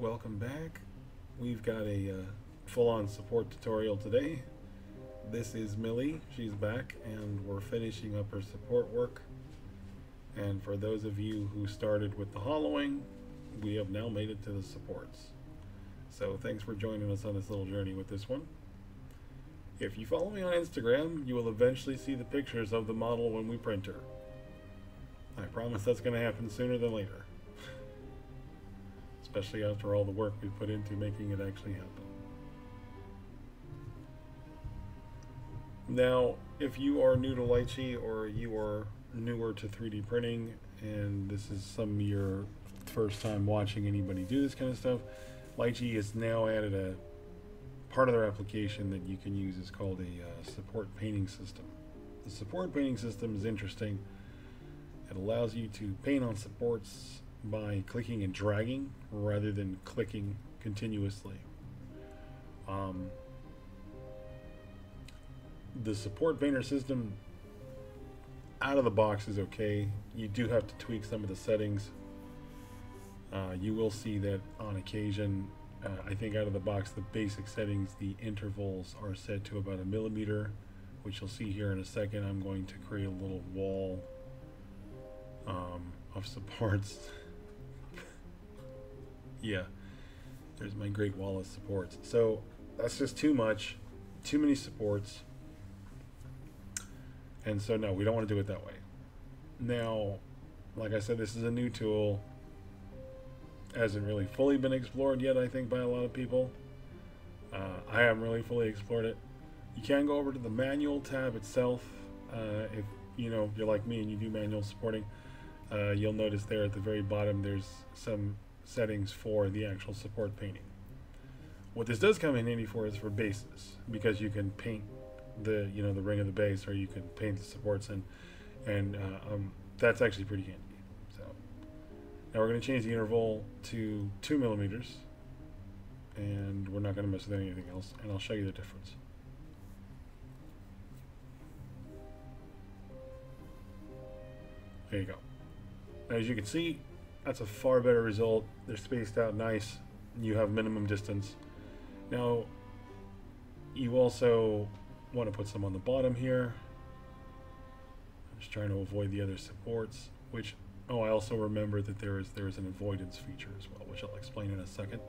welcome back. We've got a full-on support tutorial today. This is Millie, she's back, and we're finishing up her support work. And for those of you who started with the hollowing, we have now made it to the supports. So thanks for joining us on this little journey with this one. If you follow me on Instagram, you will eventually see the pictures of the model when we print her. I promise that's going to happen sooner than later. Especially after all the work we put into making it actually happen. Now, if you are new to Lychee or you are newer to 3D printing and this is some of your first time watching anybody do this kind of stuff, Lychee has now added a part of their application that you can use is called a support painting system. The support painting system is interesting. It allows you to paint on supports by clicking and dragging rather than clicking continuously. The support painter system out of the box is okay. You do have to tweak some of the settings. You will see that on occasion, I think out of the box, the basic settings, the intervals are set to about 1 millimeter, which you'll see here in a second. I'm going to create a little wall of supports. Yeah, there's my great wall of supports. So that's just too much, too many supports. And so no, we don't want to do it that way. Now, like I said, this is a new tool. Hasn't really fully been explored yet, I think, by a lot of people. I haven't really fully explored it. You can go over to the manual tab itself. If you're like me and you do manual supporting, you'll notice there at the very bottom there's some settings for the actual support painting. What this does come in handy for is for bases, because you can paint the the ring of the base, or you can paint the supports, and that's actually pretty handy. So now we're going to change the interval to 2 millimeters, and we're not going to mess with anything else, and I'll show you the difference. There you go. As you can see, that's a far better result. They're spaced out nice. You have minimum distance. Now, you also want to put some on the bottom here. I'm just trying to avoid the other supports, which, I also remember that there is an avoidance feature as well, which I'll explain in a second.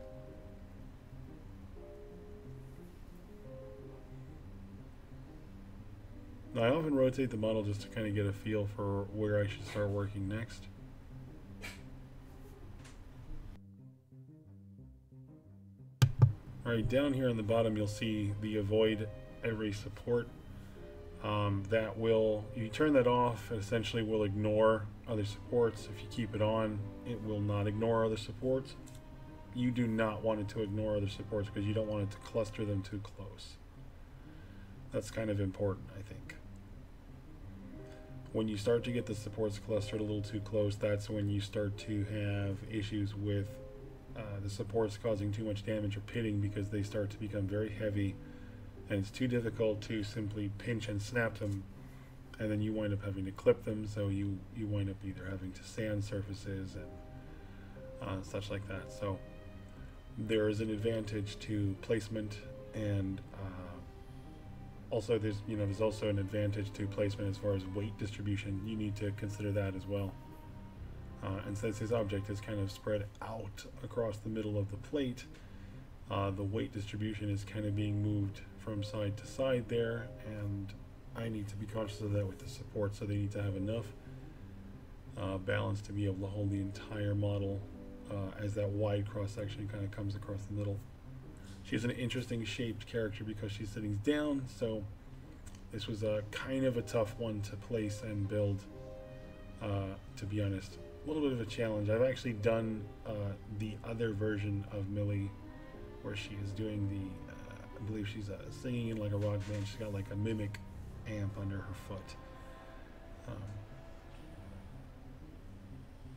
Now, I often rotate the model just to kind of get a feel for where I should start working next. Alright, down here on the bottom you'll see the avoid every support. That will, you turn that off, it essentially will ignore other supports. If you keep it on, it will not ignore other supports. You do not want it to ignore other supports because you don't want it to cluster them too close. That's kind of important, I think. When you start to get the supports clustered a little too close, that's when you start to have issues with the supports causing too much damage or pitting, because they start to become very heavy and it's too difficult to simply pinch and snap them, and then you wind up having to clip them, so you wind up either having to sand surfaces and such like that. So there is an advantage to placement, and also there's also an advantage to placement as far as weight distribution. You need to consider that as well. And since this object is kind of spread out across the middle of the plate, the weight distribution is kind of being moved from side to side there, and I need to be conscious of that with the support, so they need to have enough balance to be able to hold the entire model as that wide cross section kind of comes across the middle. She's an interesting shaped character because she's sitting down, so this was a kind of a tough one to place and build, to be honest. A little bit of a challenge. I've actually done the other version of Millie where she is doing the, I believe she's singing in like a rock band. She's got like a mimic amp under her foot.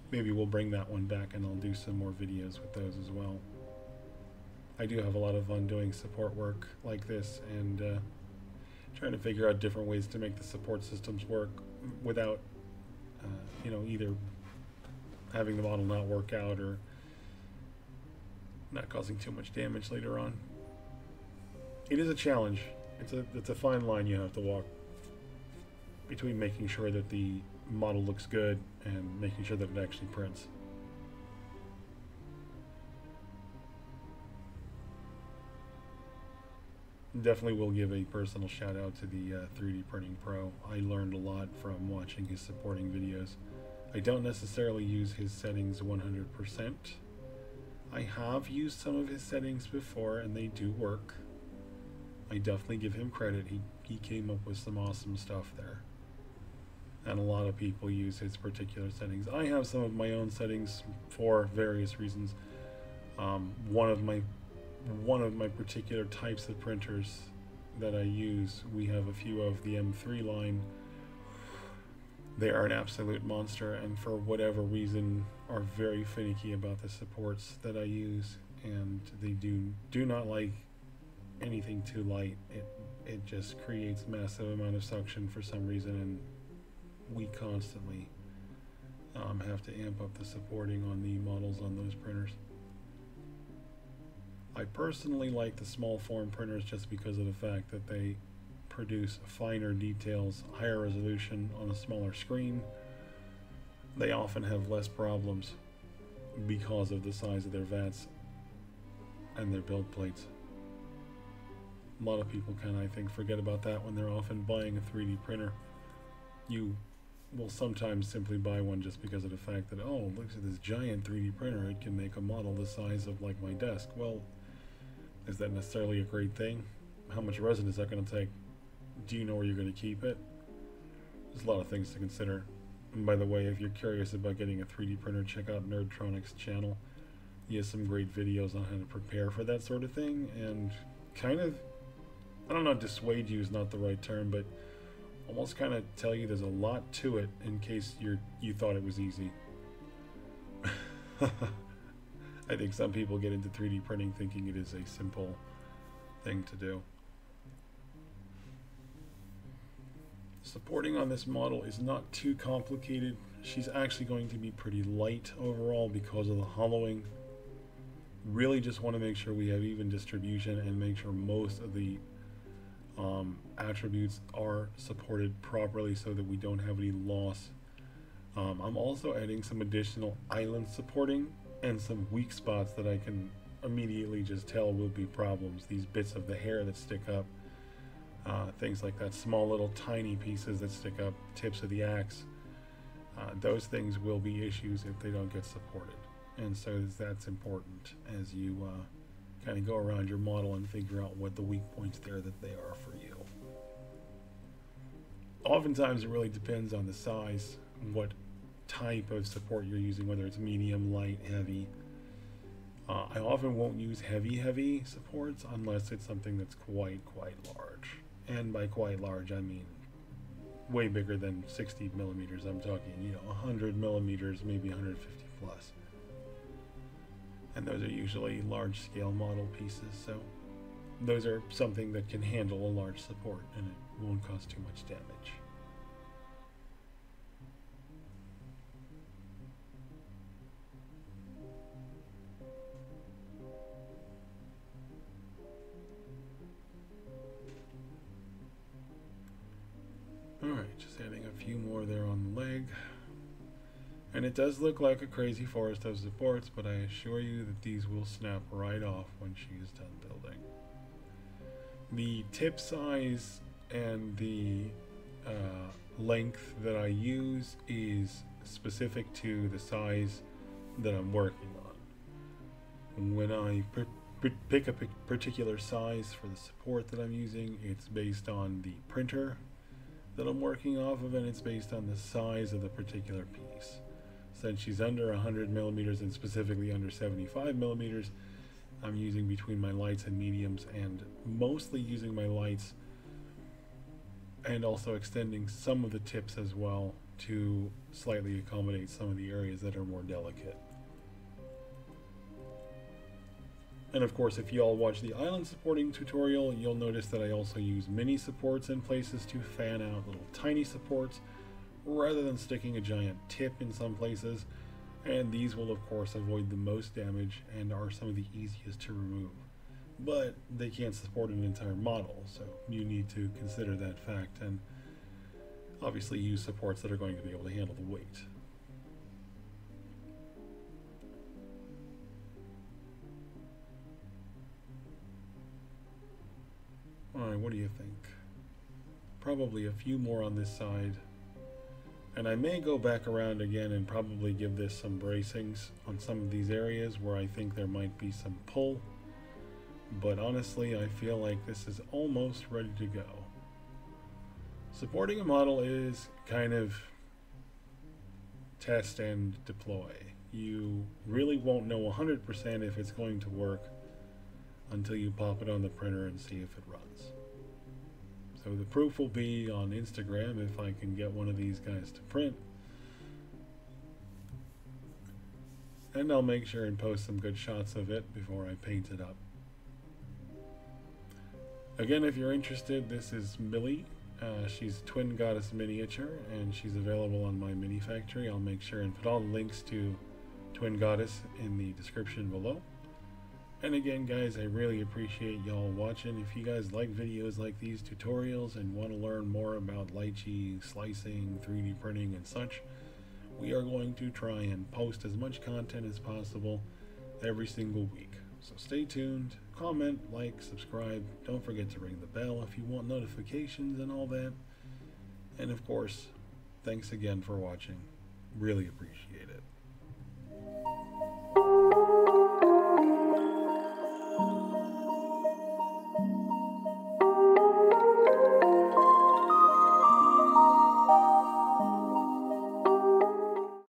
Maybe we'll bring that one back and I'll do some more videos with those as well. I do have a lot of fun doing support work like this, and trying to figure out different ways to make the support systems work without either having the model not work out, or not causing too much damage later on. It is a challenge. It's a fine line you have to walk between making sure that the model looks good and making sure that it actually prints. Definitely will give a personal shout out to the 3D Printing Pro. I learned a lot from watching his supporting videos. I don't necessarily use his settings 100%. I have used some of his settings before and they do work. I definitely give him credit. He came up with some awesome stuff there. And a lot of people use his particular settings. I have some of my own settings for various reasons. One of my particular types of printers that I use, we have a few of the M3 line. They are an absolute monster, and for whatever reason are very finicky about the supports that I use, and they do not like anything too light. It just creates massive amount of suction for some reason, and we constantly have to amp up the supporting on the models on those printers. I personally like the small form printers just because of the fact that they produce finer details, higher resolution on a smaller screen. They often have less problems because of the size of their vats and their build plates. A lot of people I think, forget about that when they're often buying a 3D printer. You will sometimes simply buy one just because of the fact that, oh, look at this giant 3D printer, it can make a model the size of like my desk. Well, is that necessarily a great thing? How much resin is that going to take? Do you know where you're going to keep it? There's a lot of things to consider. And by the way, if you're curious about getting a 3D printer, check out Nerdtronic's channel. He has some great videos on how to prepare for that sort of thing, and kind of, I don't know, dissuade you is not the right term, but almost kind of tell you there's a lot to it in case you thought it was easy. I think some people get into 3D printing thinking it is a simple thing to do. Supporting on this model is not too complicated. She's actually going to be pretty light overall because of the hollowing. Really just want to make sure we have even distribution and make sure most of the attributes are supported properly so that we don't have any loss. I'm also adding some additional island supporting and some weak spots that I can immediately just tell will be problems. These bits of the hair that stick up, things like that, small little tiny pieces that stick up, tips of the axe, those things will be issues if they don't get supported. And so that's important as you kind of go around your model and figure out what the weak points there that they are for you. Oftentimes it really depends on the size, what type of support you're using, whether it's medium, light, heavy. I often won't use heavy supports unless it's something that's quite large. And by quite large, I mean way bigger than 60 millimeters. I'm talking, 100 millimeters, maybe 150 plus. And those are usually large scale model pieces, so those are something that can handle a large support and it won't cause too much damage. Alright, just adding a few more there on the leg. And it does look like a crazy forest of supports, but I assure you that these will snap right off when she is done building. The tip size and the length that I use is specific to the size that I'm working on. When I pick a particular size for the support that I'm using, it's based on the printer that I'm working off of, and it's based on the size of the particular piece. Since she's under 100 millimeters and specifically under 75 millimeters, I'm using between my lights and mediums, and mostly using my lights and also extending some of the tips as well to slightly accommodate some of the areas that are more delicate. And of course, if you all watch the island supporting tutorial, you'll notice that I also use mini supports in places to fan out little tiny supports rather than sticking a giant tip in some places. And these will of course avoid the most damage and are some of the easiest to remove. But they can't support an entire model, so you need to consider that fact and obviously use supports that are going to be able to handle the weight. Alright, what do you think? Probably a few more on this side. And I may go back around again and probably give this some bracings on some of these areas where I think there might be some pull. But honestly, I feel like this is almost ready to go. Supporting a model is kind of test and deploy. You really won't know 100% if it's going to work until you pop it on the printer and see if it runs. So the proof will be on Instagram if I can get one of these guys to print. And I'll make sure and post some good shots of it before I paint it up. Again, if you're interested, this is Millie. She's Twin Goddess Miniature, and she's available on my mini factory. I'll make sure and put all the links to Twin Goddess in the description below. And again, guys, I really appreciate y'all watching. If you guys like videos like these tutorials and want to learn more about Lychee, slicing, 3D printing, and such, we are going to try and post as much content as possible every single week. So stay tuned, comment, like, subscribe. Don't forget to ring the bell if you want notifications and all that. And of course, thanks again for watching. Really appreciate it.